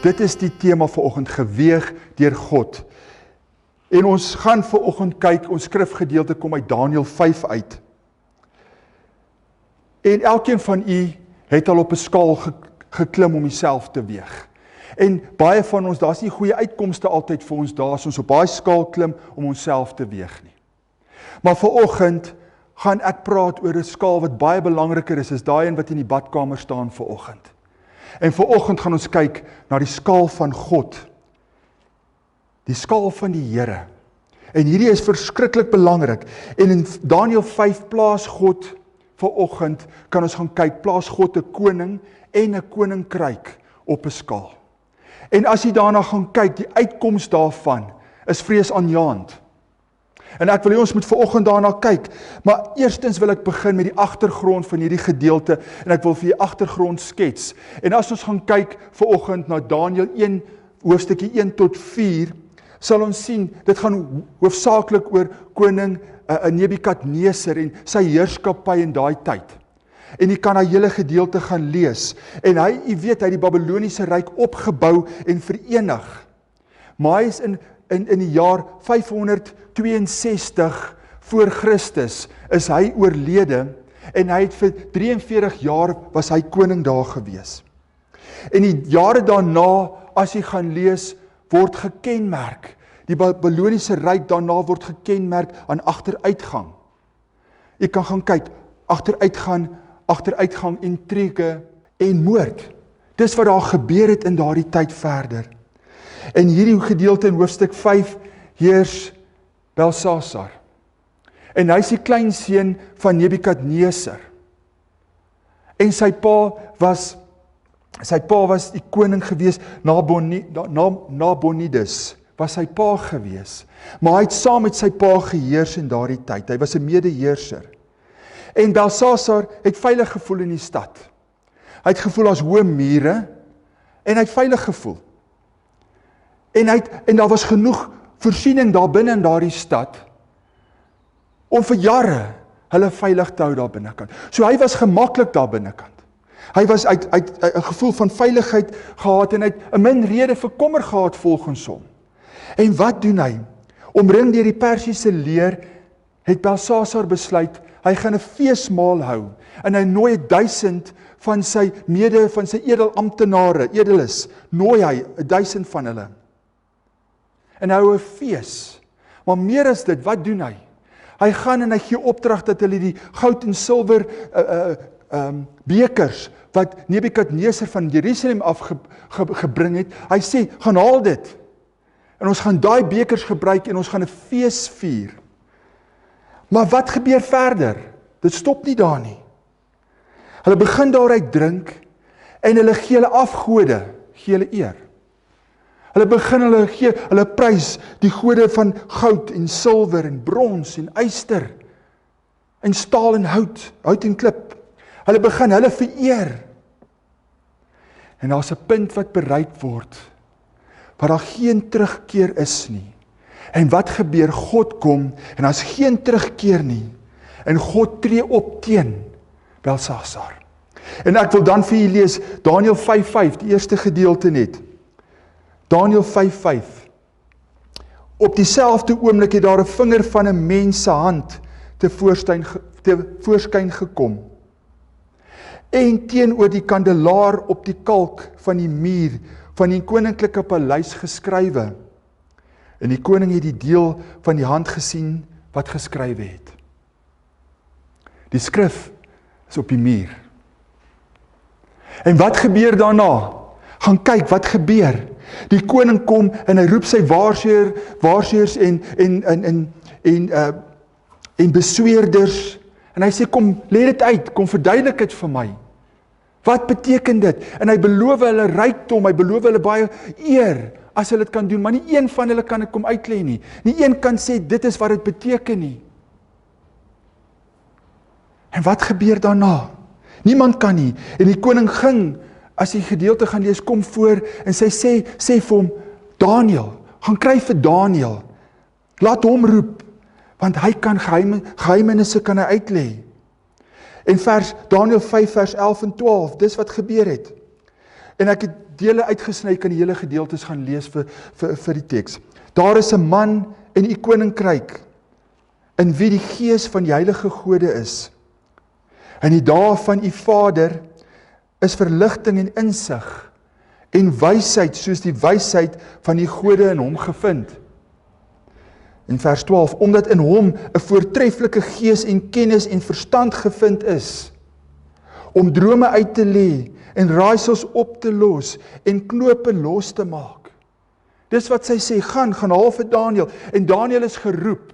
Dit is die tema vanoggend, geweeg deur God. En ons gaan vanoggend kyk, ons skrifgedeelte kom uit Daniël 5 uit. En elkeen van u het al op 'n skaal geklim om jouself te weeg. En baie van ons, daar's nie goeie uitkomste altyd vir ons daar as ons op baie skaal klim om onsself te weeg nie. Maar vanoggend gaan ek praat oor 'n skaal wat baie belangriker is as daai een wat in die badkamer staan vanoggend. En vanoggend gaan ons kyk na die skaal van God. Die skaal van die Here. En hierdie is verskriklik belangrik. En in Daniël 5 plaas God vanoggend, kan ons gaan kyk, plaas God 'n koning en 'n koninkryk op 'n skaal. En as jy daarna gaan kyk, die uitkoms daarvan is vreesaanjaend. En ek wil hê ons moet vanoggend daarna kyk, maar eerstens wil ek begin met die agtergrond van hierdie gedeelte, en ek wil vir die agtergrond skets. En as ons gaan kyk vanoggend na Daniël 1, hoofstukkie 1 tot 4, sal ons sien, dit gaan hoofsaaklik oor koning Nebukadneser en sy heerskappy in daai tyd. En jy kan daai hele gedeelte gaan lees. En hy die Babyloniese ryk opgebou en verenig. Maar hy is in die jaar 562 voor Christus is hy oorlede en hy het vir 43 jaar was hy koning daar gewees. En die jare daarna, as jy gaan lees, word gekenmerk. Die Babyloniese ryk daarna word gekenmerk aan agteruitgang. Jy kan gaan kyk, agteruitgang, intrige en moord. Dis wat daar gebeur het in daardie tyd verder. En hierdie gedeelte in hoofstuk 5 heers Belsasar. En hy is die kleinseun van Nebukadneser. En sy pa was die koning gewees, Nabonidus was sy pa gewees. Maar hy het saam met sy pa geheers in daardie tyd. Hy was 'n medeheerser. En Belsasar het veilig gevoel in die stad. Hy het gevoel as hoë mure en hy het veilig gevoel. En daar was genoeg voorsiening daar binne in daardie stad om vir jare hulle veilig te hou daar binnekant. So hy was gemaklik daar binnekant. Hy was uit 'n gevoel van veiligheid gehad en hy het 'n min rede vir kommer gehad volgens hom. En wat doen hy? Omring deur die Persiese leer het Belsasar besluit hy gaan 'n feesmaal hou en hy nooi 1000 van sy edelamptenare, edeles, nooi hy 1000 van hulle. En hy hou 'n fees. Maar meer as dit, wat doen hy? Hy gaan en hy gee opdrag dat hulle die goud en silwer bekers wat Nebukadneser van Jerusalem afgebring het, hy sê, gaan haal dit. En ons gaan daai bekers gebruik en ons gaan 'n fees vier. Maar wat gebeur verder? Dit stop nie daar nie. Hulle begin daaruit drink en hulle gee hulle afgode, gee hulle eer. Hulle begin hulle prys die gode van goud en silwer en brons en yster en staal en hout en klip. Hulle begin hulle vereer. En daar's 'n punt wat bereik word waar daar geen terugkeer is nie. En wat gebeur? God kom en daar's geen terugkeer nie. En God tree op teen Belsasar. En ek wil dan vir julle lees Daniël 5:5, die eerste gedeelte net. Daniël 5:5. Op dieselfde oomblik het daar 'n vinger van 'n mens se hand te voorskyn gekom. En teenoor die kandelaar op die kalk van die muur van die koninklike paleis geskrywe. En die koning het die deel van die hand gesien wat geskrywe het. Die skrif is op die muur. En wat gebeur daarna? Gaan kyk wat gebeur. Die koning kom en hy roep sy waarsêers en besweerders en hy sê kom lê dit uit, kom verduidelik dit vir my. Wat beteken dit? En hy beloof hulle rykdom, hy beloof hulle baie eer as hulle dit kan doen, maar nie een van hulle kan dit kom uitlê nie. Nie een kan sê dit is wat dit beteken nie. En wat gebeur daarna? Niemand kan nie. En die koning ging, as die gedeelte gaan lees, kom voor en sy sê vir hom, Daniël, gaan kry vir Daniël. Laat hom roep, want hy kan geheimenisse kan hy uitlê. En Daniël 5 vers 11 en 12, dis wat gebeur het. En ek het dele uitgesny, kan die hele gedeeltes gaan lees vir die teks. Daar is 'n man in u koninkryk, in wie die gees van die heilige gode is. In die dae van u Vader is verligting en insig, en wysheid soos die wysheid van die gode in hom gevind. In vers 12, omdat in hom 'n voortreffelike gees en kennis en verstand gevind is, om drome uit te lê, en raaisels op te los, en knope los te maak. Dis wat sy sê, gaan haal vir Daniël, en Daniël is geroep,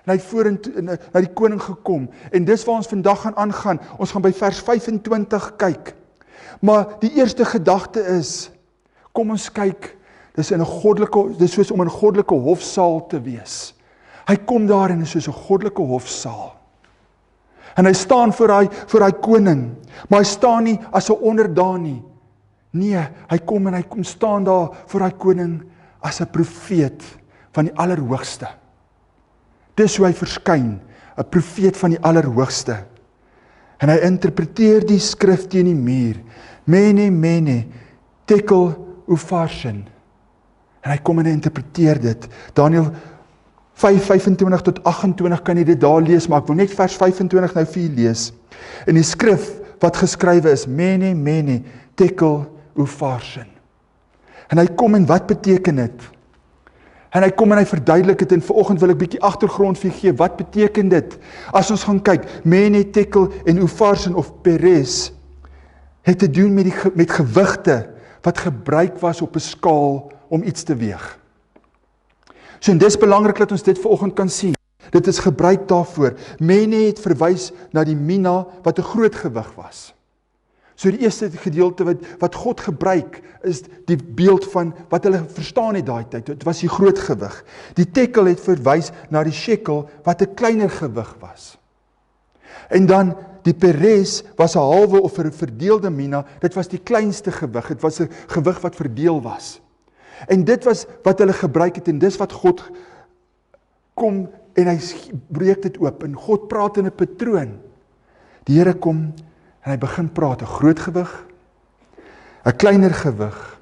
en hy het vorentoe na die koning gekom, en dis waar ons vandag gaan aangaan, ons gaan by vers 25 kyk, maar die eerste gedagte is, kom ons kyk, dis soos om in 'n goddelike hofsaal te wees. Hy kom daar en is soos 'n goddelike hofsaal. En hy staan voor hy koning, maar hy staan nie as 'n onderdaan nie. Nee, hy kom staan daar voor hy koning as 'n profeet van die Allerhoogste. Dis hoe hy verskyn, 'n profeet van die Allerhoogste. En hy interpreteer die skrif teen die muur. Mene, tekel upharsin. En hy kom en hy interpreteer dit. Daniël 5:25 tot 28 kan jy dit daar lees, maar ek wil net vers 25 nou vir jy lees. In die skrif wat geskrywe is, mene, tekel upharsin. En hy kom en wat beteken dit? En hy kom en hy verduidelik dit, en vanoggend wil ek bietjie agtergrond vir gee, wat beteken dit? As ons gaan kyk, mene, tekel en upharsin of peres, het te doen met gewigte, wat gebruik was op 'n skaal om iets te weeg. So en dis belangrik dat ons dit vanoggend kan sien. Dit is gebruik daarvoor. Mene het verwys na die mina wat 'n groot gewig was. So die eerste gedeelte wat God gebruik is die beeld van wat hulle verstaan het daai tyd. Dit was die groot gewig. Die tekel het verwys na die shekel wat 'n kleiner gewig was. En dan die peres was 'n halwe of 'n verdeelde mina, dit was die kleinste gewig, dit was 'n gewig wat verdeel was. En dit was wat hulle gebruik het, en dis wat God kom, en hy breek dit oop, en God praat in 'n patroon. Die Here kom, en hy begin praat, 'n groot gewig, 'n kleiner gewig,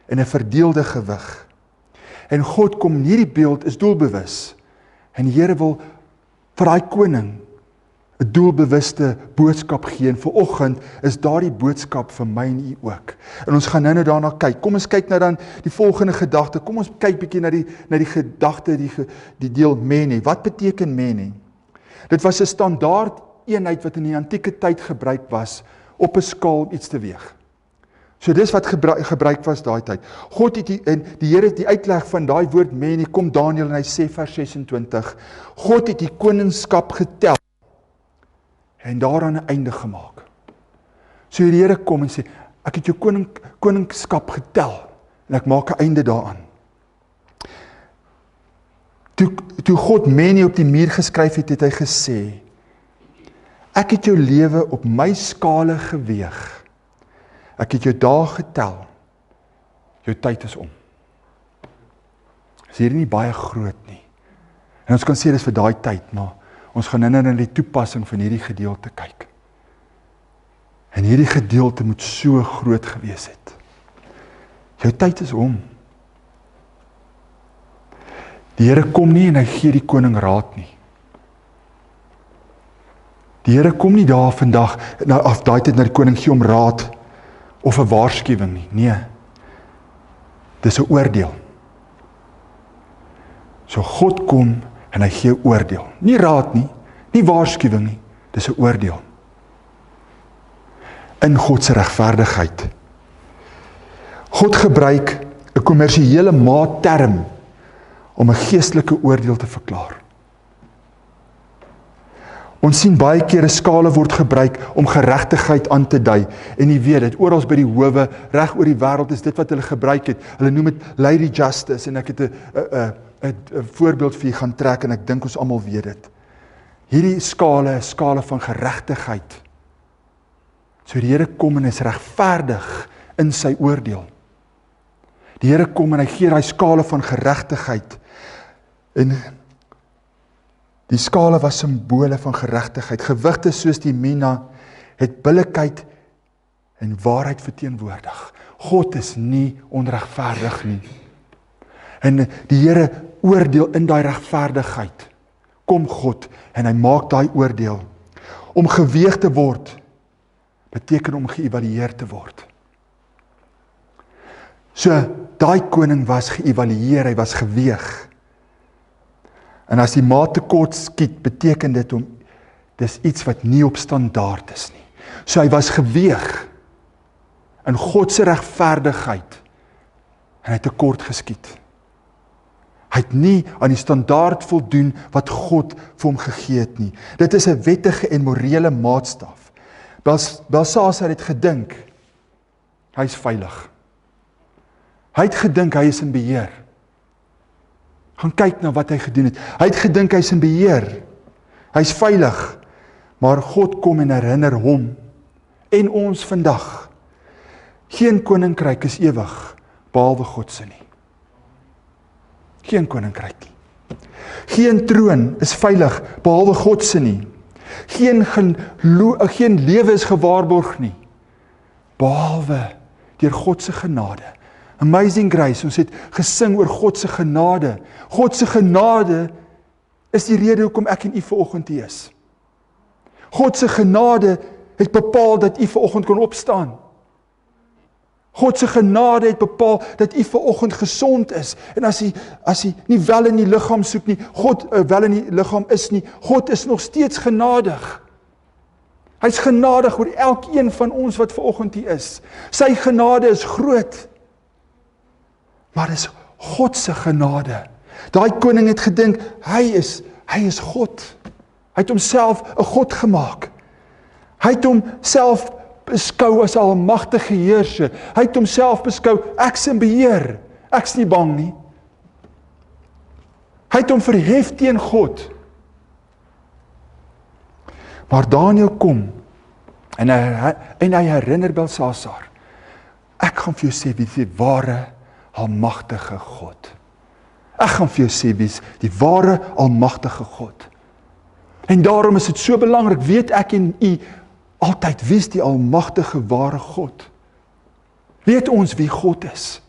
en 'n verdeelde gewig. En God kom, hierdie beeld is doelbewus, en die Here wil vir daai koning 'n doelbewuste boodskap gee, en vanoggend is daardie boodskap vir my en u ook. En ons gaan nou daarna kyk. Kom ons kyk nou dan die volgende gedagte. Kom ons kyk bietjie na die gedagte, die deel mene. Wat beteken mene? Dit was 'n standaard eenheid wat in die antieke tyd gebruik was op 'n skaal om iets te weeg. So dis wat gebruik was daai tyd. God het die Here het die uitleg van daai woord mene, kom Daniël en hy sê vers 26. God het die koningskap getel en daaraan 'n einde gemaak. So die Here kom en sê, ek het jou koningskap getel, en ek maak 'n einde daaraan. Toe God mene op die muur geskryf het, het hy gesê, ek het jou lewe op my skale geweeg. Ek het jou dae getel. Jou tyd is om. Is hier nie baie groot nie. En ons kan sê dis vir daai tyd, maar ons gaan nou na die toepassing van hierdie gedeelte kyk. En hierdie gedeelte moet so groot gewees het. Jou tyd is om. Die Here kom nie en hy gee die koning raad nie. Die Here kom nie daar vandag, of daai tyd na die koning gee om raad, of 'n waarskuwing nie. Nee, dis 'n oordeel. So God kom en hy gee oordeel. Nie raad nie, nie waarskuwing nie, dis 'n oordeel. In God se regverdigheid. God gebruik 'n kommersiële maatterm om 'n geestelike oordeel te verklaar. Ons sien baie keer 'n skale word gebruik om geregtigheid aan te dui, en jy weet dit, oral by die howe, reg oor die wêreld is dit wat hulle gebruik het. Hulle noem dit Lady Justice, en ek het 'n voorbeeld vir jy gaan trek, en ek dink ons almal weet dit. Hierdie skale is skale van geregtigheid. So die Here kom en is regverdig in sy oordeel. Die Here kom en hy gee daai skale van geregtigheid. En die skale was simbole van geregtigheid. Gewigte soos die mina het billikheid en waarheid verteenwoordig. God is nie onregverdig nie. En die Here oordeel in daai regverdigheid. Kom God en hy maak daai oordeel. Om geweeg te word, beteken om geëvalueer te word. So, daai koning was geëvalueer, hy was geweeg. En as die maat tekort skiet, beteken dit dis iets wat nie op standaard is nie. So hy was geweeg in God se regverdigheid en hy het tekort geskiet. Hy het nie aan die standaard voldoen wat God vir hom gegee het nie. Dit is 'n wettige en morele maatstaf. Belsasar het gedink, hy is veilig. Hy het gedink, hy is in beheer. Gaan kyk na wat hy gedoen het. Hy het gedink, hy is in beheer. Hy is veilig. Maar God kom en herinner hom, en ons vandag, geen koninkryk is ewig, behalwe God se nie. Geen koninkryk nie. Geen troon is veilig, behalwe God se nie. Geen lewe is gewaarborg nie, behalwe deur God se genade. Amazing Grace, ons het gesing oor God se genade. God se genade is die rede hoekom ek en u vanoggend hier is. God se genade het bepaal dat u vanoggend kon opstaan. God se genade het bepaal dat u vanoggend gesond is. En as u nie wel in die liggaam soek nie, God wel in die liggaam is nie, God is nog steeds genadig. Hy's genadig oor elkeen van ons wat vanoggend hier is. Sy genade is groot. Maar dis God se genade. Daai koning het gedink, hy is God. Hy het homself 'n God gemaak. Hy het homself beskou as 'n almagtige heerser. Hy het homself beskou, ek's in beheer. Ek's nie bang nie. Hy het hom verhef teen God. Maar Daniël kom en hy herinner Belsasar. Ek gaan vir jou sê wie die ware almagtige God. Ek gaan vir jou sê wie is die ware almagtige God. En daarom is dit so belangrik, weet ek en u altyd wie is die almagtige ware God. Weet ons wie God is.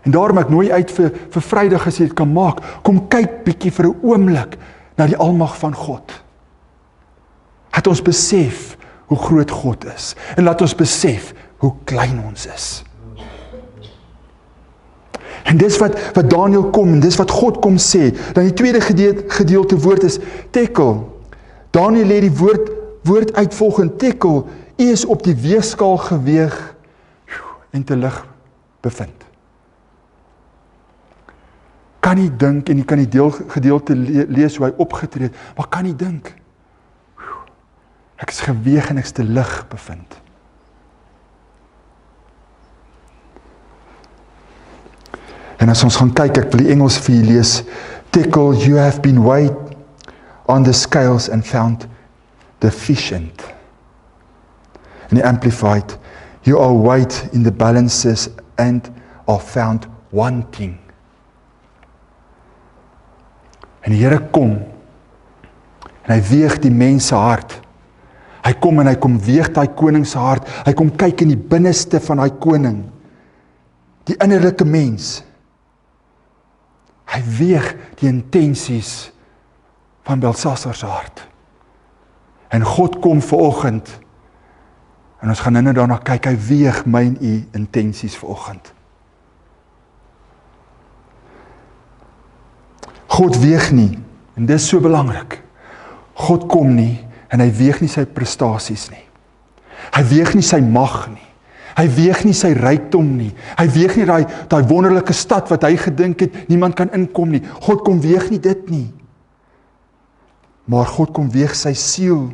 En daarom ek nooi uit vir Vrydag as jy dit kan maak, kom kyk bietjie vir 'n oomblik na die almag van God. Laat ons besef hoe groot God is en laat ons besef hoe klein ons is. En dis wat Daniël kom en dis wat God kom sê. Dan die tweede gedeelte woord is tekel. Daniël lê die woord uit volgende tekel. U is op die weegskaal geweeg en te lig bevind. Kan nie dink en jy kan die gedeelte lees hoe hy opgetree het, maar kan nie dink. Ek is geweeg en ek is te lig bevind. En as ons gaan kyk, ek wil die Engels vir julle lees. Tekel, you have been weighed on the scales and found deficient. In the Amplified, you are weighed in the balances and are found wanting. En die Here kom en hy weeg die mens se hart. Hy kom en hy kom weeg daai koning se hart. Hy kom kyk in die binneste van daai koning. Die innerlike mens. Hy weeg die intensies van Belsasar se hart. En God kom vanoggend en ons gaan nou daarna kyk, hy weeg my en u intensies vanoggend. God weeg nie, en dis so belangrik. God kom nie en hy weeg nie sy prestasies nie. Hy weeg nie sy mag nie. Hy weeg nie sy rykdom nie. Hy weeg nie daai wonderlike stad wat hy gedink het, niemand kan inkom nie. God kom weeg nie dit nie. Maar God kom weeg sy siel.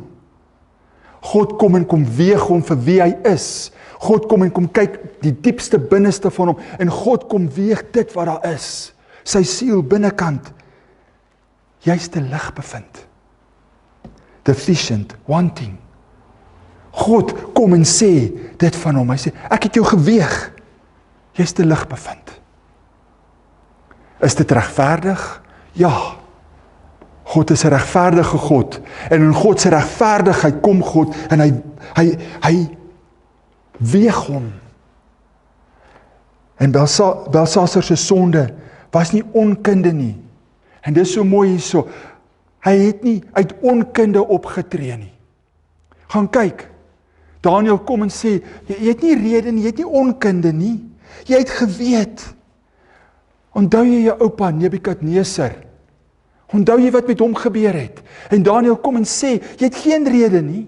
God kom en kom weeg hom vir wie hy is. God kom en kom kyk die diepste binneste van hom. En God kom weeg dit wat daar is. Sy siel binnekant. Jy's te lig bevind. Deficient, wanting. God kom en sê dit van hom. Hy sê, ek het jou geweeg. Jy's te lig bevind. Is dit regverdig? Ja. God is 'n regverdige God. En in God se regverdigheid kom God en hy weeg hom. En Belsasar se sonde was nie onkunde nie. En dis so mooi hierso. Hy het nie uit onkunde opgetree nie. Gaan kyk. Daniël kom en sê, jy het nie rede nie, jy het nie onkunde nie. Jy het geweet. Onthou jy jou oupa Nebukadneser? Onthou jy wat met hom gebeur het? En Daniël kom en sê, jy het geen rede nie.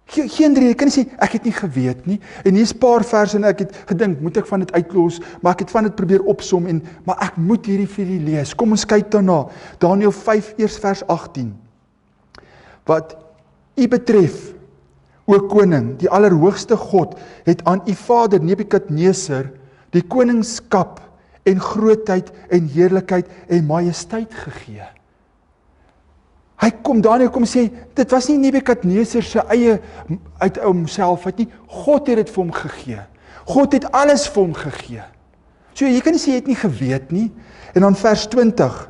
Geen rede, kan jy sê, ek het nie geweet nie. En hier's 'n paar verse en ek het gedink, moet ek van dit uitlos, maar ek het van dit probeer opsom, maar ek moet hierdie vir julle lees. Kom ons kyk daarna. Daniël 5, eers vers 18. Wat u betref, o koning, die allerhoogste God, het aan u vader Nebukadneser die koningskap en grootheid en heerlikheid en majesteit gegee. Daniël kom sê, dit was nie Nebukadneser se eie uit homself uit nie, God het dit vir hom gegee. God het alles vir hom gegee. So jy kan nie sê jy het nie geweet nie. En dan vers 20.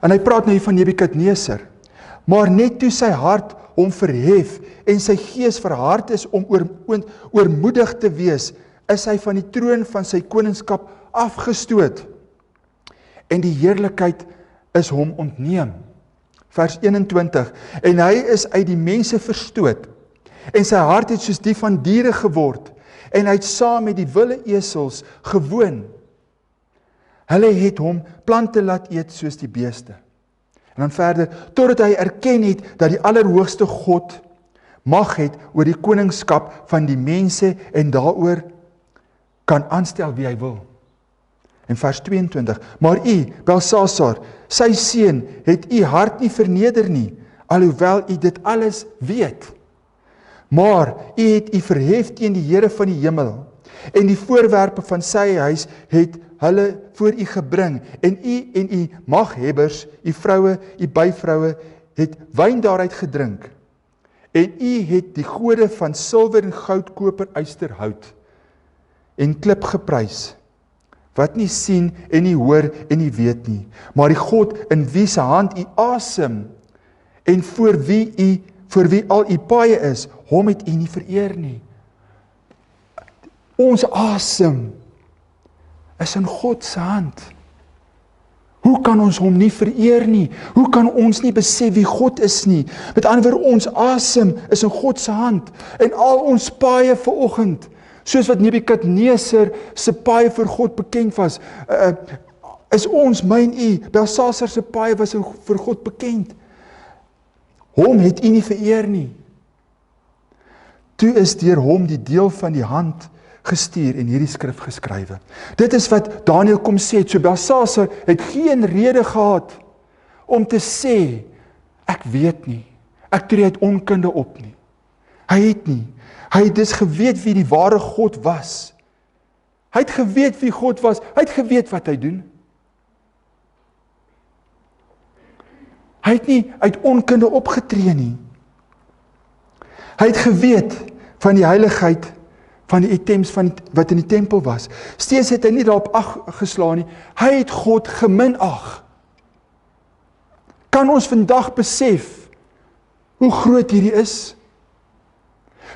En hy praat nou hier van Nebukadneser. Maar net toe sy hart hom verhef en sy gees verhard is om oormoedig te wees, is hy van die troon van sy koningskap afgestoot. En die heerlikheid is hom ontneem. Vers 21, en hy is uit die mense verstoot, en sy hart het soos die van diere geword, en hy het saam met die wilde esels gewoon. Hulle het hom plante laat eet soos die beeste. En dan verder, totdat hy erken het, dat die allerhoogste God mag het oor die koningskap van die mense, en daaroor kan aanstel wie hy wil. En vers 22, maar u, Belsasar, sy seun, het u hart nie verneder nie, alhoewel u dit alles weet. Maar u het u verhef teen die Here van die hemel, en die voorwerpe van sy huis het hulle voor u gebring, en u maghebbers, u vroue, u byvroue, het wyn daaruit gedrink, en u het die gode van silwer en goud, koper, yster, hout, en klip geprys, wat nie sien en nie hoor en nie weet nie, maar die God in wie se hand u asem, en voor wie al u paaie is, hom het u nie vereer nie. Ons asem is in God se hand. Hoe kan ons hom nie vereer nie? Hoe kan ons nie besef wie God is nie? Met ander woorde, ons asem is in God se hand, en al ons paaie vanoggend, soos wat Nebukadneser se paaie vir God bekend was, is ons, myn u, Belsasar se paaie was vir God bekend. Hom het u nie vereer nie. Toe is deur hom die deel van die hand gestuur en hierdie skrif geskrywe. Dit is wat Daniël kom sê, so Belsasar het geen rede gehad om te sê, ek weet nie, ek tree uit onkunde op nie. Hy het nie. Hy het dus geweet wie die ware God was. Hy het geweet wie God was. Hy het geweet wat hy doen. Hy het nie uit onkunde opgetree nie. Hy het geweet van die heiligheid van die items wat in die tempel was. Steeds het hy nie daarop ag geslaan nie. Hy het God geminag. Kan ons vandag besef hoe groot hierdie is?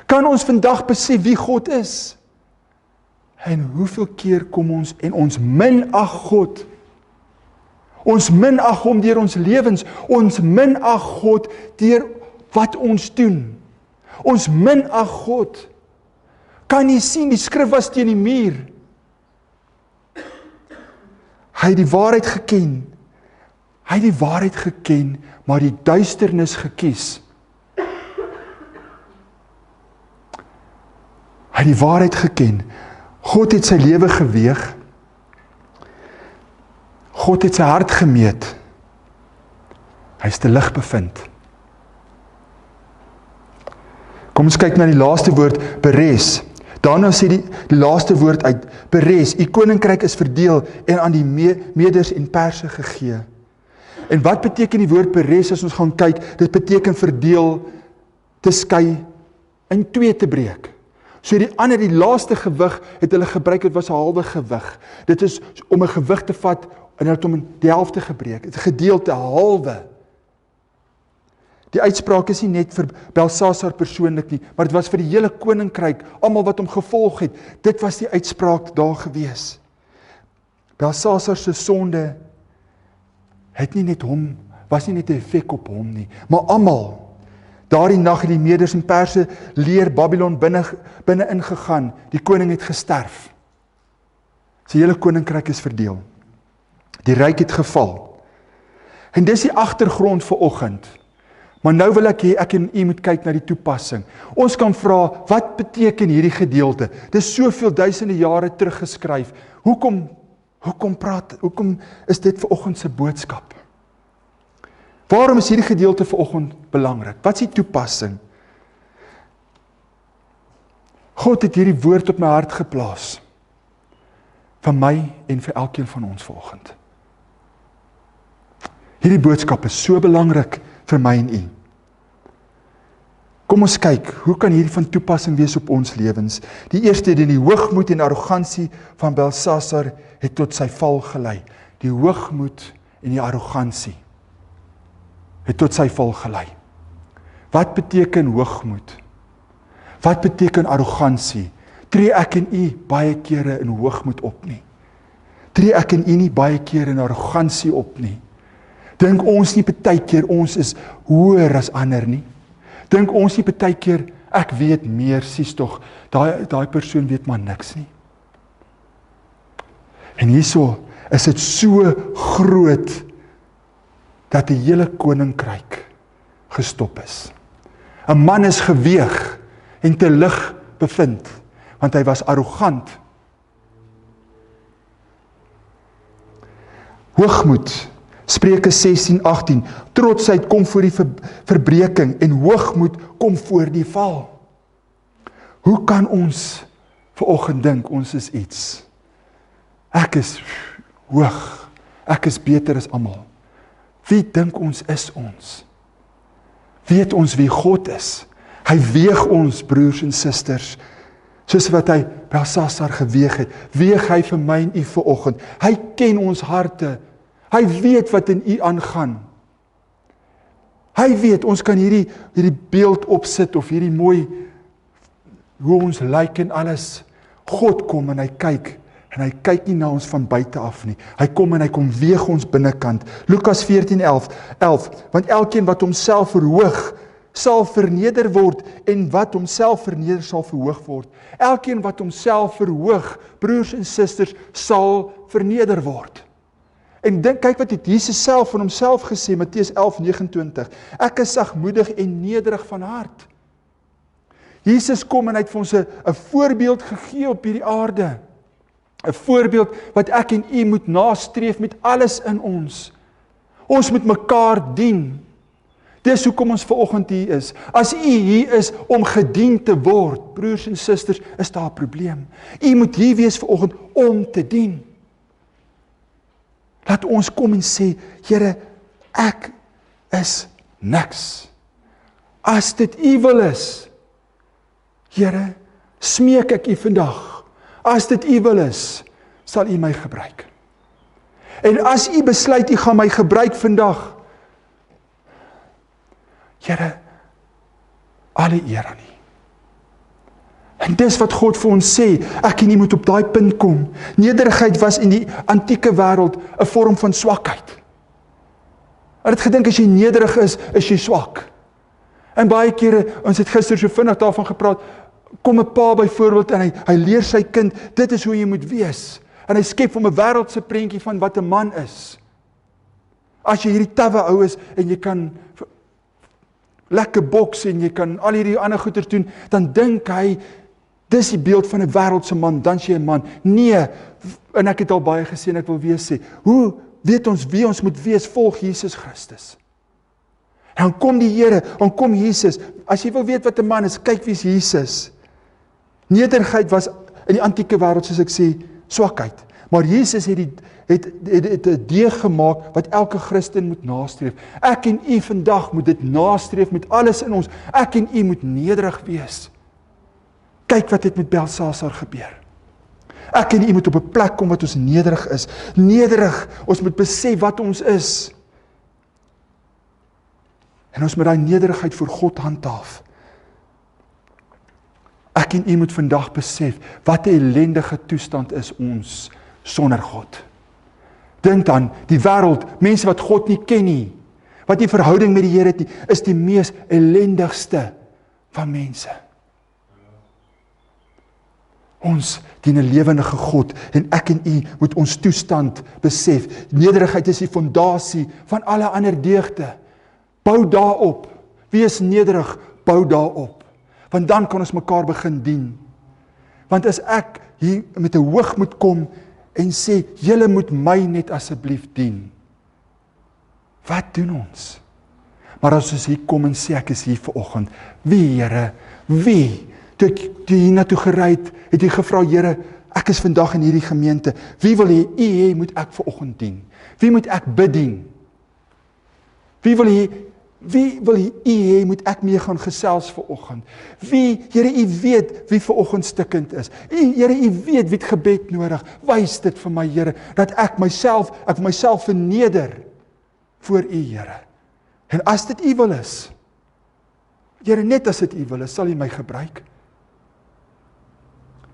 Kan ons vandag besef wie God is? En hoeveel keer kom ons en ons minag God? Ons minag hom deur ons lewens. Ons minag God deur wat ons doen. Ons minag God. Kan jy sien, die skrif was teen die muur. Hy het die waarheid geken. Hy het die waarheid geken, maar die duisternis gekies. Hy het die waarheid geken. God het sy lewe geweeg. God het sy hart gemeet. Hy is te lig bevind. Kom ons kyk na die laaste woord, beres. Daarna sê die laaste woord uit, beres. U koninkryk is verdeel en aan die Meders en Perse gegee. En wat beteken die woord beres as ons gaan kyk? Dit beteken verdeel, te skei, in twee te breek. So die laaste gewig het hulle gebruik, het was 'n halwe gewig. Dit is om 'n gewig te vat en het om in die helfte gebreek. Het gedeelte, halwe. Die uitspraak is nie net vir Belsasar persoonlik nie, maar dit was vir die hele koninkryk, almal wat hom gevolg het. Dit was die uitspraak daar gewees. Belsasar se sonde het nie net hom, was nie net 'n effek op hom nie, maar almal. Daardie nag het die Meders en Perse leer Babylon binne ingegaan. Die koning het gesterf. Sy hele koninkryk is verdeel. Die ryk het geval. En dis die agtergrond vir oggend. Maar nou wil ek hê ek en u moet kyk na die toepassing. Ons kan vra, wat beteken hierdie gedeelte? Dis soveel duisende jare teruggeskryf. Hoekom is dit vir oggend se boodskap? Waarom is hierdie gedeelte vir oggend belangrik? Wat is die toepassing? God het hierdie woord op my hart geplaas. Vir my en vir elkeen van ons vanoggend. Hierdie boodskap is so belangrik vir my en u. Kom ons kyk, hoe kan hierdie van toepassing wees op ons lewens? Die eerste, die hoogmoed en arrogansie van Belsasar het tot sy val gelei. Die hoogmoed en die arrogansie het tot sy val gelei. Wat beteken hoogmoed? Wat beteken arrogansie? Tree ek en u baie kere in hoogmoed op nie? Tree ek en u nie baie kere in arrogansie op nie? Dink ons nie partykeer ons is hoër as ander nie? Dink ons nie partykeer ek weet meer, sies tog, daai persoon weet maar niks nie. En hierso is dit so groot dat die hele koninkryk gestop is. 'n Man is geweeg en te lig bevind, want hy was arrogant. Hoogmoed, Spreuke 16:18, trotsheid kom voor die verbreking en hoogmoed kom voor die val. Hoe kan ons vanoggend dink ons is iets? Ek is hoog, ek is beter as almal. Wie dink ons is ons? Weet ons wie God is? Hy weeg ons, broers en susters, soos wat hy Belsasar geweeg het. Weeg hy vir my en u vanoggend. Hy ken ons harte. Hy weet wat in u aangaan. Hy weet, ons kan hierdie beeld opsit, of hierdie mooi, hoe ons lyk en alles. God kom en hy kyk nie na ons van buite af nie. Hy kom en hy kom weeg ons binnekant. Lukas 14:11, want elkeen wat homself verhoog, sal verneder word, en wat homself verneder sal verhoog word. Elkeen wat homself verhoog, broers en susters, sal verneder word. En kyk wat het Jesus self van homself gesê, Matteus 11:29, ek is sagmoedig en nederig van hart. Jesus kom en hy het vir ons 'n voorbeeld gegee op hierdie aarde. 'n Voorbeeld wat ek en u moet nastreef met alles in ons. Ons moet mekaar dien. Dis hoekom ons vanoggend hier is. As u hier is om gedien te word, broers en susters, is daar 'n probleem. U moet hier wees vanoggend om te dien. Laat ons kom en sê, Here, ek is niks. As dit u wil is, Here, smeek ek u vandag. As dit u wil is, sal u my gebruik. En as u besluit, u gaan my gebruik vandag, Here, alle eer aan u. En dis wat God vir ons sê, ek en u moet op daai punt kom. Nederigheid was in die antieke wêreld 'n vorm van swakheid. Hulle het gedink as jy nederig is jy swak. En baie kere, ons het gister so vinnig daarvan gepraat, kom 'n pa byvoorbeeld en hy leer sy kind, dit is hoe jy moet wees. En hy skep hom 'n wêreldse prentjie van wat 'n man is. As jy hierdie tawwe ou is en jy kan lekker boks en jy kan al hierdie ander goeders doen, dan dink hy, dis die beeld van 'n wêreldse man, dan jy 'n man. Nee, en ek het al baie gesê en ek wil weer sê, hoe weet ons wie ons moet wees? Volg Jesus Christus. En dan kom die Here, dan kom Jesus. As jy wil weet wat 'n man is, kyk wie's Jesus. Nederigheid was in die antieke wêreld, soos ek sê, swakheid. Maar Jesus het 'n deeg gemaak wat elke Christen moet nastreef. Ek en u vandag moet dit nastreef met alles in ons. Ek en u moet nederig wees. Kyk wat het met Belsasar gebeur. Ek en u moet op 'n plek kom wat ons nederig is. Nederig, ons moet besef wat ons is. En ons moet daai nederigheid voor God handhaaf. Ek en u moet vandag besef, wat 'n ellendige toestand is ons sonder God. Dink dan, die wêreld, mense wat God nie ken nie, wat nie verhouding met die Here het nie, is die mees ellendigste van mense. Ons dien 'n lewendige God en ek en u moet ons toestand besef. Nederigheid is die fondasie van alle ander deugde. Bou daarop. Wees nederig, bou daarop. Want dan kan ons mekaar begin dien. Want as ek hier met 'n hoogmoed kom en sê, julle moet my net asseblief dien. Wat doen ons? Maar as ons hier kom en sê, ek is hier vanoggend. Wie, Here? Wie? Toe ek hiernatoe gery het jy gevra, Here, ek is vandag in hierdie gemeente. Wie wil u hê moet ek vanoggend dien? Wie moet ek bedien? Wie wil u hê moet ek mee gaan gesels vanoggend? Wie, Here, u weet wie vanoggend stikkend is. Here, u weet wie het gebed nodig. Wys dit vir my, Here, dat ek myself verneder voor u, Here. En as dit u wil is, Here, net as dit u wil is, sal u my gebruik.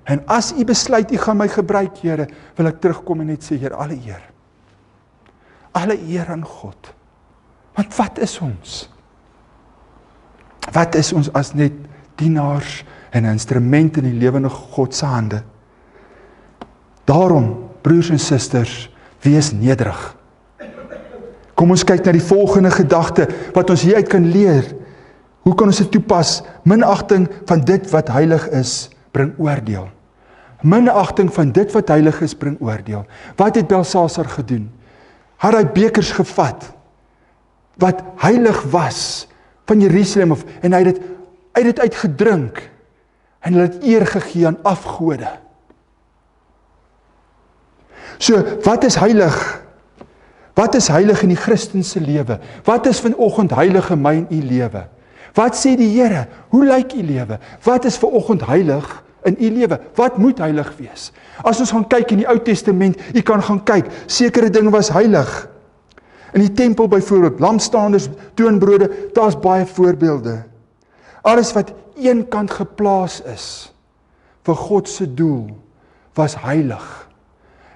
En as u besluit, u gaan my gebruik, Here, wil ek terugkom en net sê, Here, alle eer. Alle eer aan God. Want wat is ons? Wat is ons as net dienaars en instrumente in die lewende God se hande? Daarom, broers en susters, wees nederig. Kom ons kyk na die volgende gedagte, wat ons hieruit kan leer. Hoe kan ons dit toepas? Minagting van dit wat heilig is, bring oordeel. Minagting van dit wat heilig is, bring oordeel. Wat het Belsasar gedoen? Hy het die bekers gevat, wat heilig was, van Jerusalem, en hy het dit uitgedrink, en hy het eer gegee aan afgode. So, wat is heilig? Wat is heilig in die Christense lewe? Wat is vanoggend heilig in my en u lewe? Wat sê die Here? Hoe lyk u lewe? Wat is vanoggend heilig in u lewe? Wat moet heilig wees? As ons gaan kyk in die Ou Testament, u kan gaan kyk, sekere dinge was heilig. In die tempel byvoorbeeld, lampstaanders, toonbrode, daar's baie voorbeelde. Alles wat eenkant geplaas is vir God se doel, was heilig.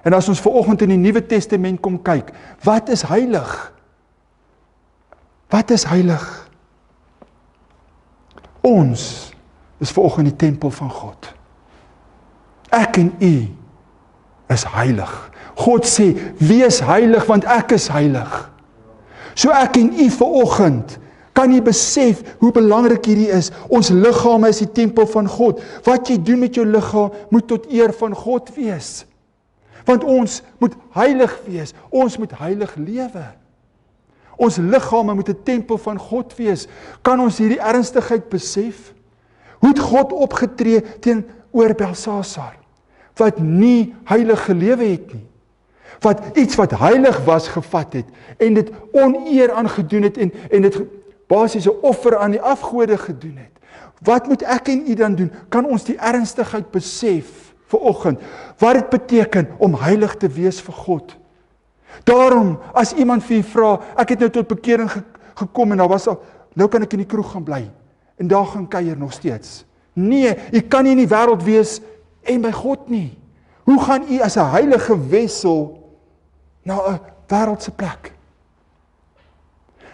En as ons vanoggend in die Nuwe Testament kom kyk, wat is heilig? Wat is heilig? Ons is vanoggend die tempel van God. Ek en u is heilig. God sê, wees heilig, want ek is heilig. So ek en u vanoggend kan jy besef hoe belangrik hierdie is. Ons liggame is die tempel van God. Wat jy doen met jou liggaam moet tot eer van God wees. Want ons moet heilig wees. Ons moet heilig lewe. Ons liggame moet 'n tempel van God wees. Kan ons hierdie ernstigheid besef? Hoe het God opgetree teenoor Belsasar, wat nie heilig gelewe het nie? Wat iets wat heilig was gevat het, en dit oneer aangedoen het, en dit basies 'n offer aan die afgode gedoen het. Wat moet ek en u dan doen? Kan ons die ernstigheid besef vanoggend, wat dit beteken om heilig te wees vir God? Daarom, as iemand vir u vra, ek het nou tot bekering gekom, en daar was al, nou kan ek in die kroeg gaan bly, en daar gaan kuier nog steeds. Nee, u kan nie in die wêreld wees, en by God nie. Hoe gaan u as 'n heilige wessel na 'n wêreldse plek?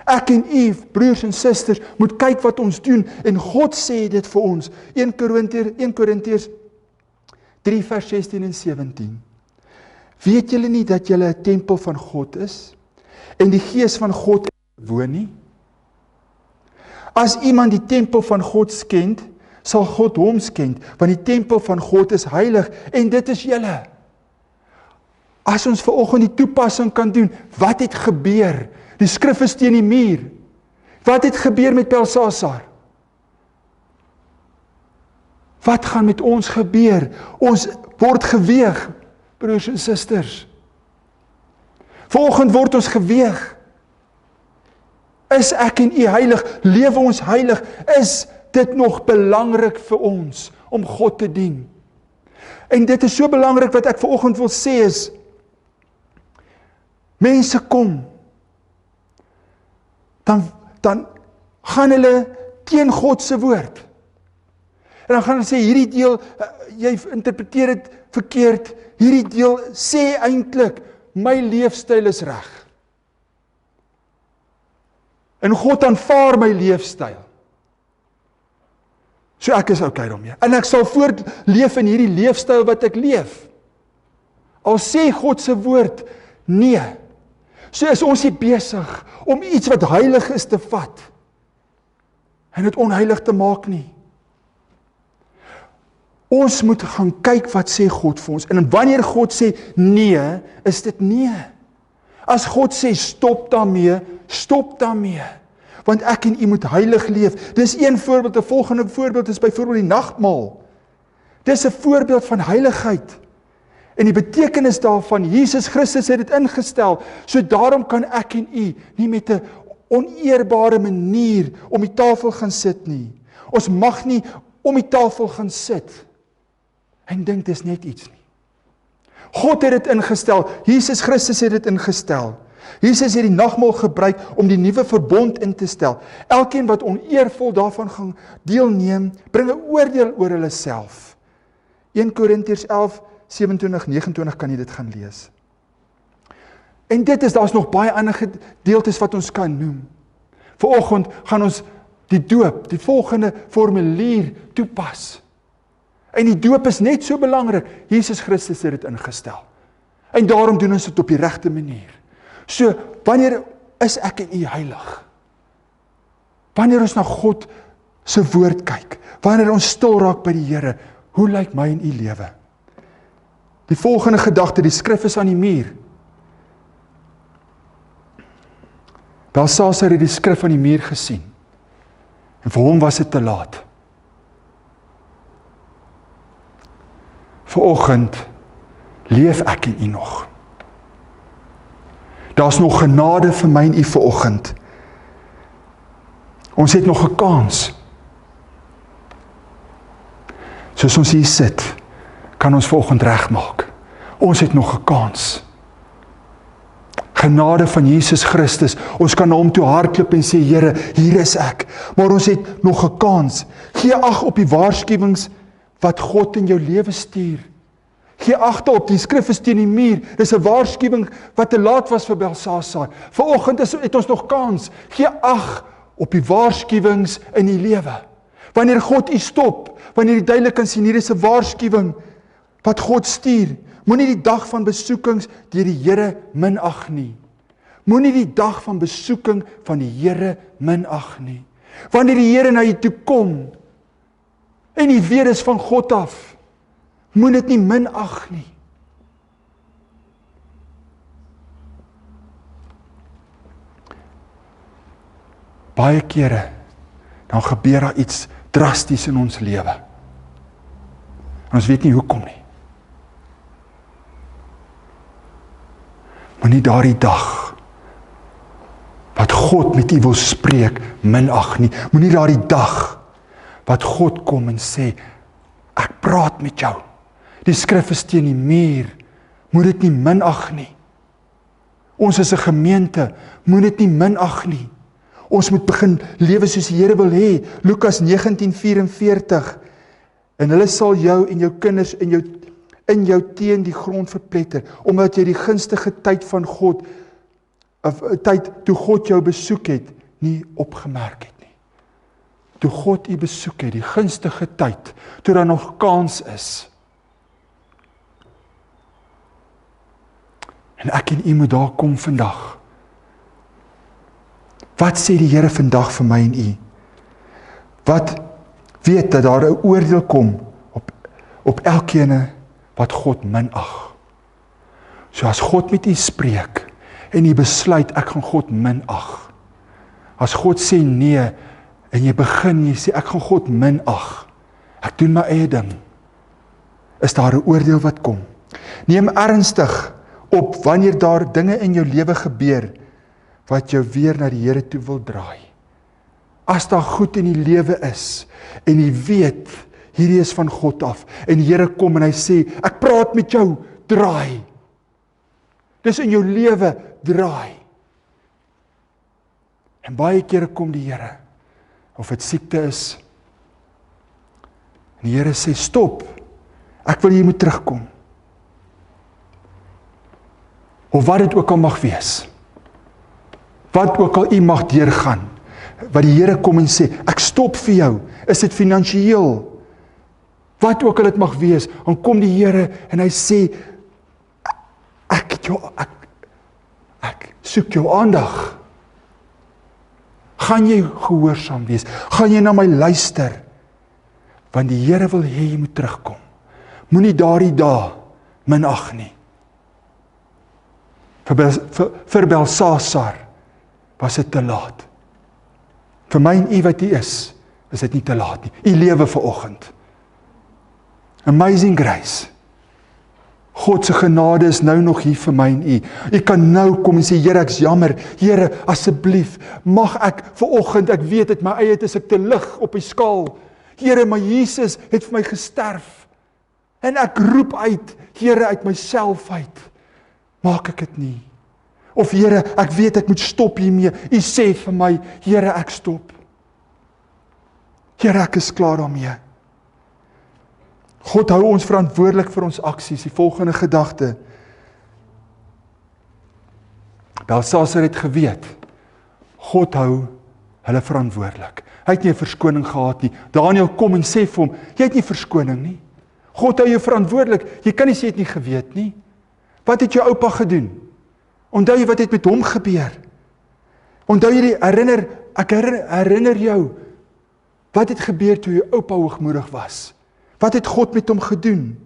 Ek en u, broers en susters, moet kyk wat ons doen, en God sê dit vir ons. 1 Korintiërs 3 vers 16 en 17. Weet julle nie dat julle 'n tempel van God is, en die Gees van God woon nie? As iemand die tempel van God skend, sal God hom skend, want die tempel van God is heilig, en dit is julle. As ons vanoggend die toepassing kan doen, wat het gebeur? Die skrif is teen die muur. Wat het gebeur met Belsasar? Wat gaan met ons gebeur? Ons word geweeg, broers en susters. Vanoggend word ons geweeg. Is ek en u heilig? Lewe ons heilig? Is dit nog belangrik vir ons om God te dien? En dit is so belangrik wat ek vanoggend wil sê is, mense kom, dan gaan hulle teen God se woord. En dan gaan hulle sê, hierdie deel, jy interpreteer dit verkeerd, hierdie deel sê eintlik, my leefstyl is reg. En God aanvaar my leefstyl. So ek is okay daarmee. En ek sal voortleef in hierdie leefstyl wat ek leef. Al sê God se woord, nee. So is ons nie besig om iets wat heilig is te vat en dit onheilig te maak nie. Ons moet gaan kyk wat sê God vir ons. En wanneer God sê nee, is dit nee. As God sê stop daarmee, stop daarmee. Want ek en u moet heilig leef. Dis een voorbeeld, 'n volgende voorbeeld is byvoorbeeld die nagmaal. Dis 'n voorbeeld van heiligheid. En die betekenis daarvan, Jesus Christus het dit ingestel, so daarom kan ek en u nie met 'n oneerbare manier om die tafel gaan sit nie. Ons mag nie om die tafel gaan sit en dink dis net iets nie. God het dit ingestel, Jesus Christus het dit ingestel. Jesus het die nagmaal gebruik om die nuwe verbond in te stel. Elkeen wat oneervol daarvan gaan deelneem, bring 'n oordeel oor hulle self. 1 Korintiërs 11:27-29 kan jy dit gaan lees. En daar's nog baie ander gedeeltes wat ons kan noem. Vanoggend gaan ons die doop, die volgende formulier toepas. En die doop is net so belangrik. Jesus Christus het dit ingestel. En daarom doen ons dit op die regte manier. So, wanneer is ek en u heilig? Wanneer ons na God se woord kyk, wanneer ons stil raak by die Here, hoe lyk my en u lewe? Die volgende gedagte, die skrif is aan die muur. Belsasar het die skrif aan die muur gesien. En vir hom was dit te laat. Vanoggend leef ek en u nog. Daar's nog genade vir my en u vanoggend. Ons het nog 'n kans. Soos ons hier sit, kan ons vanoggend regmaak. Ons het nog 'n kans. Genade van Jesus Christus. Ons kan na hom toe hardloop en sê, Here, hier is ek. Maar ons het nog 'n kans. Gee ag op die waarskuwings wat God in jou lewe stuur. Gee ag op, die skrif is teen die muur. Dis 'n waarskuwing wat te laat was vir Belsasar. Vanoggend het ons nog kans. Gee ag op die waarskuwings in die lewe. Wanneer God u stop, wanneer jy duidelik kan sien, hier is 'n waarskuwing wat God stuur. Moenie die dag van besoekings deur die Here minag nie. Moenie die dag van besoeking van die Here minag nie. Wanneer die Here na jou toe kom en jy weet is van God af, moet dit nie minag nie. Baie kere dan gebeur daar iets drasties in ons lewe. En ons weet nie hoekom nie. Moenie daardie dag wat God met u wil spreek minag nie. Moenie daardie dag wat God kom en sê, ek praat met jou. Die skrif is teen die muur. Moet dit nie minag nie. Ons is 'n gemeente, moet dit nie minag nie. Ons moet begin lewe soos die Here wil hê. Lukas 19:44. En hulle sal jou en jou kinders in jou teen die grond verpletter, omdat jy die gunstige tyd van God, tyd toe God jou besoek het, nie opgemerk het nie. Toe God u besoek het, die gunstige tyd, toe daar nog kans is. En ek en u moet daar kom vandag. Wat sê die Here vandag vir my en u? Wat weet dat daar 'n oordeel kom op elkeen wat God minag. So as God met u spreek en u besluit ek gaan God minag. As God sê nee en jy begin jy sê ek gaan God minag. Ek doen my eie ding. Is daar 'n oordeel wat kom? Neem ernstig op wanneer daar dinge in jou lewe gebeur wat jou weer na die Here toe wil draai. As daar goed in die lewe is en jy weet hierdie is van God af en die Here kom en hy sê ek praat met jou, draai. Dis in jou lewe, draai. En baie kere kom die Here of dit siekte is. En die Here sê, stop, ek wil jy moet terugkom. Of wat dit ook al mag wees, wat ook al jy mag deurgaan, wat die Here kom en sê, ek stop vir jou, is dit finansiëel, wat ook al dit mag wees, dan kom die Here en hy sê, ek soek jou aandag. Gaan jy gehoorsaam wees? Gaan jy na my luister? Want die Here wil hê jy moet terugkom. Moenie daardie dae minag nie. Vir Belsasar was dit te laat. Vir my en u wat u is dit nie te laat nie. U lewe vanoggend. Amazing grace. God se genade is nou nog hier vir my en u. U kan nou kom en sê, Here, ek's jammer. Here, asseblief, mag ek vanoggend, ek weet dit my eie is ek te lig op die skaal. Here, maar Jesus het vir my gesterf. En ek roep uit, Here, uit myself uit. Maak ek dit nie. Of Here, ek weet ek moet stop hiermee. U sê vir my, Here, ek stop. Here, ek is klaar daarmee. God hou ons verantwoordelik vir ons aksies. Die volgende gedagte. Belsasar het geweet, God hou hulle verantwoordelik. Hy het nie 'n verskoning gehad nie. Daniël kom en sê vir hom, jy het nie verskoning nie. God hou jou verantwoordelik. Jy kan nie sê jy het nie geweet nie. Wat het jou oupa gedoen? Onthou jy wat het met hom gebeur? Onthou jy ek herinner jou, wat het gebeur toe jou oupa hoogmoedig was? Wat het God met hom gedoen?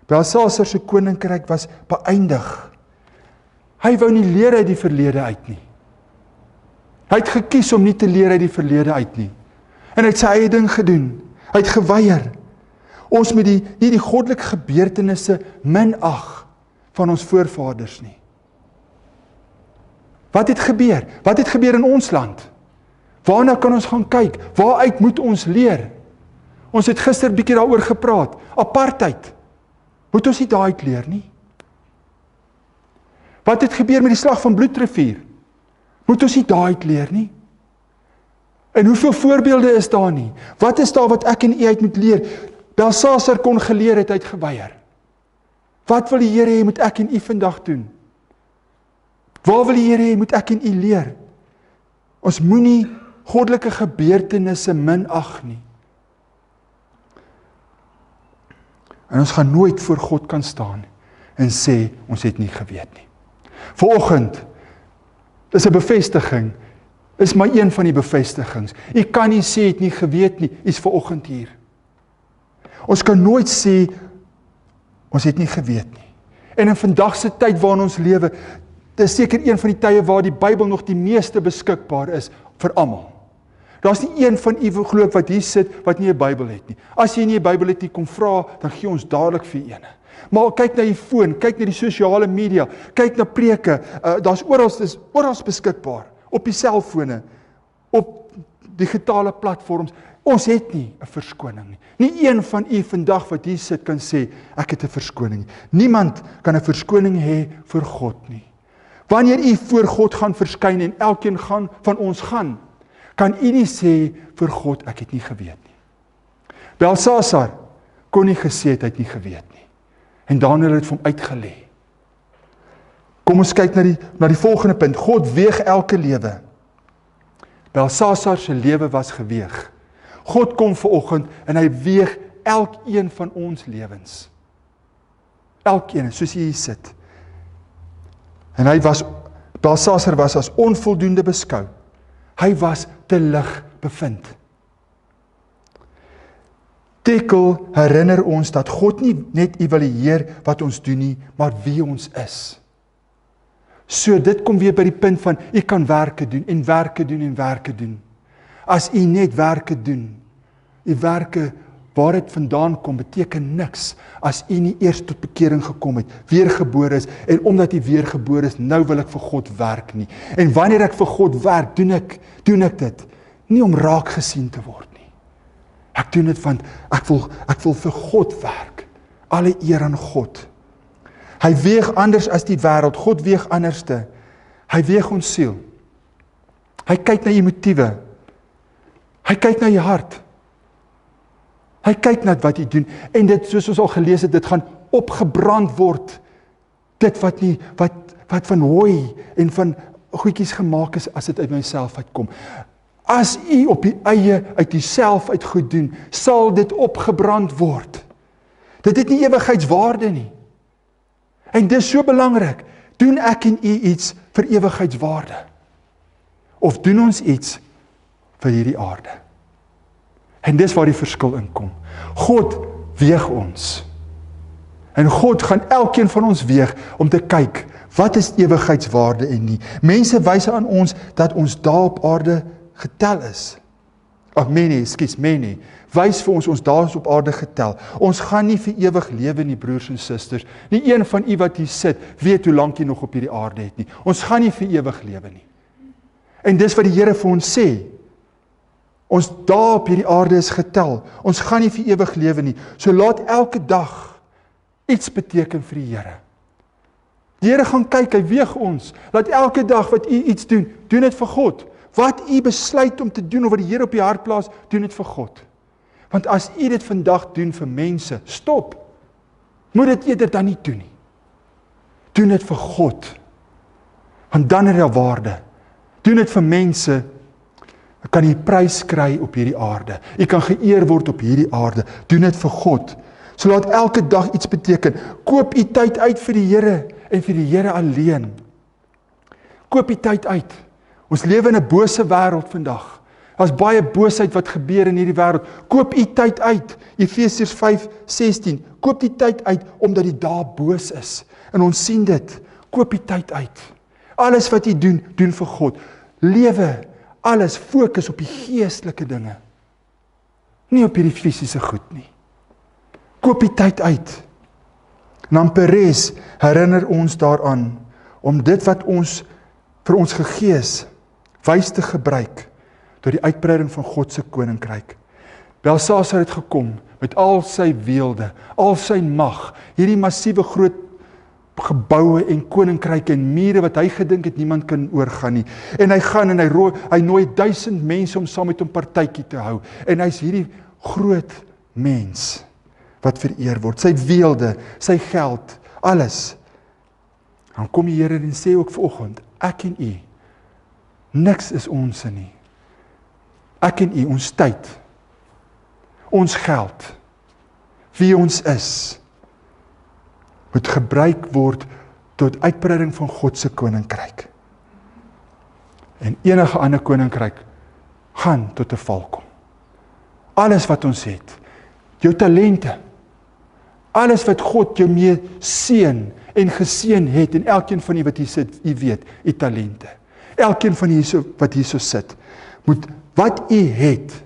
Belsasar se koninkryk was beëindig. Hy wou nie leer uit die verlede uit nie. Hy het gekies om nie te leer uit die verlede uit nie. En hy het sy eie ding gedoen. Hy het geweier. Ons moet nie die goddelike gebeurtenisse minag van ons voorvaders nie. Wat het gebeur? Wat het gebeur in ons land? Waarna kan ons gaan kyk? Waaruit moet ons leer? Ons het gister bietjie daaroor gepraat. Apartheid. Moet ons nie daaruit leer nie? Wat het gebeur met die slag van Bloedrivier? Moet ons nie daaruit leer nie? En hoeveel voorbeelde is daar nie? Wat is daar wat ek en u uit moet leer? Belsasar kon geleer het, hy het geweier. Wat wil die Here hê moet ek en u vandag doen? Waar wil die Here hê moet ek en u leer? Ons moenie goddelike gebeurtenisse minag nie. En ons gaan nooit voor God kan staan en sê, ons het nie geweet nie. Vanoggend is 'n bevestiging, is maar een van die bevestigings. U kan nie sê, het nie geweet nie, is vanoggend hier. Ons kan nooit sê, ons het nie geweet nie. En in vandag se tyd waarin ons lewe, dit is seker een van die tye waar die Bybel nog die meeste beskikbaar is vir almal. Daar's nie een van u glo ek wat hier sit wat nie 'n Bybel het nie. As jy nie 'n Bybel het nie, kom vra, dan gee ons dadelik vir eene. Maar kyk na die foon, kyk na die sosiale media, kyk na preke, daar's oral beskikbaar, op die selfone, op digitale platforms. Ons het nie 'n verskoning nie. Nie een van u vandag wat hier sit kan sê, ek het 'n verskoning nie. Niemand kan 'n verskoning hê vir God nie. Wanneer u voor God gaan verskyn en elkeen van ons gaan, kan u nie sê vir God, ek het nie geweet nie. Belsasar kon nie gesê het, hy het nie geweet nie. En Daniël het vir hom uitgelê. Kom ons kyk na die volgende punt. God weeg elke lewe. Belsasar se lewe was geweeg. God kom vanoggend en hy weeg elkeen van ons lewens. Elkeen, soos jy hier sit. En Belsasar was as onvoldoende beskou. Hy was te lig bevind. Tekel herinner ons dat God nie net evalueer wat ons doen nie, maar wie ons is. So dit kom weer by die punt van, u kan werke doen, en werke doen, en werke doen. As u net werke doen, u werke waar dit vandaan kom, beteken niks, as u nie eers tot bekering gekom het, weergebore is, en omdat u weergebore is, nou wil ek vir God werk nie. En wanneer ek vir God werk, doen ek dit, nie om raak gesien te word nie. Ek doen dit want ek wil vir God werk. Alle eer aan God. Hy weeg anders as die wêreld. God weeg anderste. Hy weeg ons siel. Hy kyk na jou motiewe. Hy kyk na jou hart. Hy kyk na wat jy doen, en dit, soos ons al gelees het, dit gaan opgebrand word, dit wat van hooi en van goedjies gemaak is, as dit uit myself uitkom. As u op die eie, uit uself uit goed doen, sal dit opgebrand word. Dit het nie ewigheidswaarde nie. En dis so belangrik, doen ek en u iets vir ewigheidswaarde? Of doen ons iets vir hierdie aarde? En dis waar die verskil inkom. God weeg ons. En God gaan elkeen van ons weeg om te kyk, wat is ewigheidswaarde en nie. Mense wys aan ons dat ons daar op aarde getel is. Menie, wys vir ons daar op aarde getel. Ons gaan nie vir ewig lewe nie, broers en susters. Nie een van u wat hier sit, weet hoe lank jy nog op hierdie aarde het nie. Ons gaan nie vir ewig lewe nie. En dis wat die Here vir ons sê. Ons daar op hierdie aarde is getel. Ons gaan nie vir ewig lewe nie. So laat elke dag iets beteken vir die Here. Die Here gaan kyk, hy weeg ons. Laat elke dag wat u iets doen, doen dit vir God. Wat u besluit om te doen, of wat die Here op die hart plaas, doen dit vir God. Want as u dit vandag doen vir mense, stop. Moet dit eerder dan nie doen nie. Doen dit vir God. Want dan het daar waarde. Doen dit vir mense, kan jy prys kry op hierdie aarde. Jy kan geëer word op hierdie aarde. Doen dit vir God. So laat elke dag iets beteken. Koop u tyd uit vir die Here en vir die Here alleen. Koop u tyd uit. Ons lewe in 'n bose wêreld vandag. Daar's baie boosheid wat gebeur in hierdie wêreld. Koop u tyd uit. Efesiërs 5:16. Koop die tyd uit omdat die dae boos is. En ons sien dit. Koop die tyd uit. Alles wat jy doen, doen vir God. Lewe, alles fokus op die geestelike dinge. Nie op hierdie fisiese goed nie. Koop die tyd uit. En Peres herinner ons daaraan om dit wat ons vir ons gegee is, wys te gebruik tot die uitbreiding van God se koninkryk. Belsasar het gekom met al sy weelde, al sy mag, hierdie massiewe groot geboue en koninkryke en mure wat hy gedink het niemand kan oorgaan nie. En hy gaan en hy nooi 1000 mense om saam met hom partytjie te hou. En hy's hierdie groot mens wat vereer word. Sy weelde, sy geld, alles. Dan kom die Here en sê ook vanoggend, ek en u, niks is ons nie. Ek en u, ons tyd, ons geld, wie ons is, moet gebruik word tot uitbreiding van God se koninkryk. En enige ander koninkryk gaan tot 'n val kom. Alles wat ons het, jou talente, alles wat God jou mee seën en geseën het, en elkeen van u wat hier sit, u weet, u talente. Elkeen van u wat hier so sit, moet wat u het,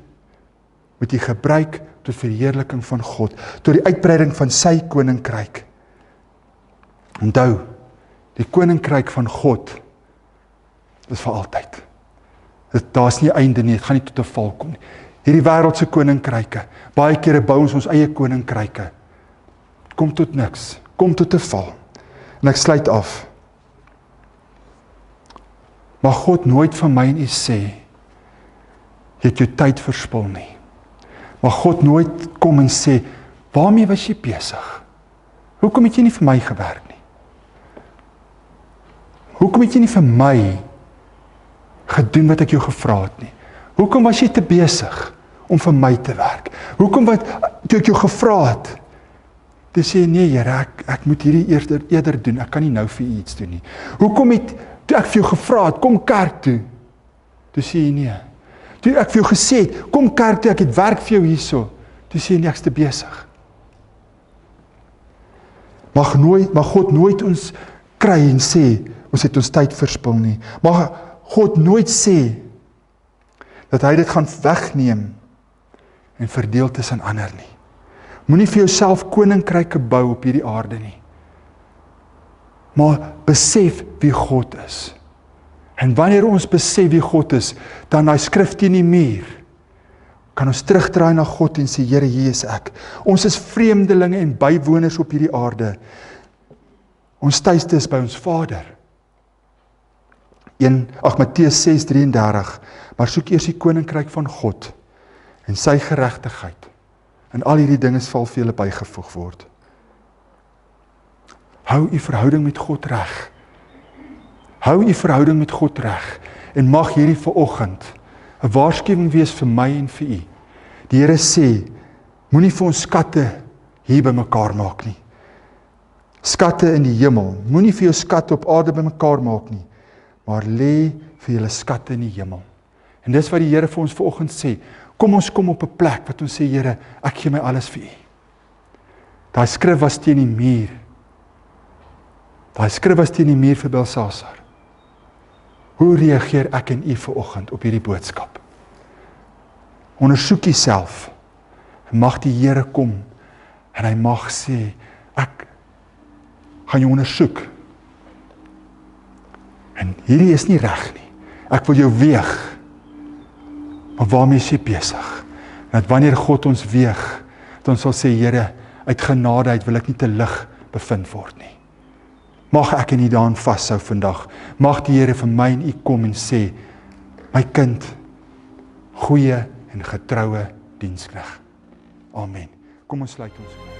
moet u gebruik tot verheerliking van God, tot die uitbreiding van sy koninkryk. Onthou, die koninkryk van God is vir altyd. Daar's nie einde nie, dit gaan nie tot 'n val kom nie. Hierdie wêreldse koninkryke, baie kere bou ons eie koninkryke. Kom tot niks, kom tot 'n val. En ek sluit af. Mag God nooit van my en u sê, jy het jou tyd verspil nie. Mag God nooit kom en sê, waarmee was jy besig? Hoekom het jy nie vir my gewerk nie? Hoekom het jy nie vir my gedoen wat ek jou gevra het nie? Hoekom was jy te besig om vir my te werk? Hoekom toe ek jou gevra het, toe sê nee Here, ek moet hierdie eerder doen, ek kan nie nou vir u iets doen nie. Hoekom toe ek vir jou gevra het, kom kerk toe, toe sê jy nee. Toe ek vir jou gesê het, kom kerk toe, ek het werk vir jou hierso, toe sê jy nee, ek's te besig. Mag God nooit ons kry en sê, ons het ons tyd verspil nie. Mag God nooit sê, dat hy dit gaan wegneem, en verdeel tussen ander nie. Moenie vir jouself koninkryke bou op hierdie aarde nie. Maar besef wie God is. En wanneer ons besef wie God is, dan daai skrif teen die muur, kan ons terugdraai na God en sê, Here, hier is ek. Ons is vreemdelinge en bywoners op hierdie aarde. Ons tuiste is by ons Vader. Matteus 6:33, maar soek eers die koninkryk van God en sy geregtigheid. En al hierdie dinge sal vir julle bygevoeg word. Hou u verhouding met God reg. Hou u verhouding met God reg. En mag hierdie vanoggend 'n waarskuwing wees vir my en vir u. Die Here sê, moenie vir ons skatte hier bymekaar maak nie. Skatte in die hemel. Moenie vir jou skatte op aarde bymekaar maak nie, maar lê vir julle skatte in die hemel. En dis wat die Here vir ons vanoggend sê. Kom ons kom op 'n plek wat ons sê, Here, ek gee my alles vir u. Daai skrif was teen die muur. Daai skrif was teen die muur vir Belsasar. Hoe reageer ek en u vanoggend op hierdie boodskap? Ondersoek jouself. Mag die Here kom en hy mag sê, ek gaan jou ondersoek. En hierdie is nie reg nie. Ek wil jou weeg. Maar waarmee is jy besig? Dat wanneer God ons weeg, dat ons sal sê, Here, uit genade uit wil ek nie te lig bevind word nie. Mag ek en u daarin vashou vandag. Mag die Here vir my en u kom en sê, my kind, goeie en getroue diensknegt. Amen. Kom ons sluit ons.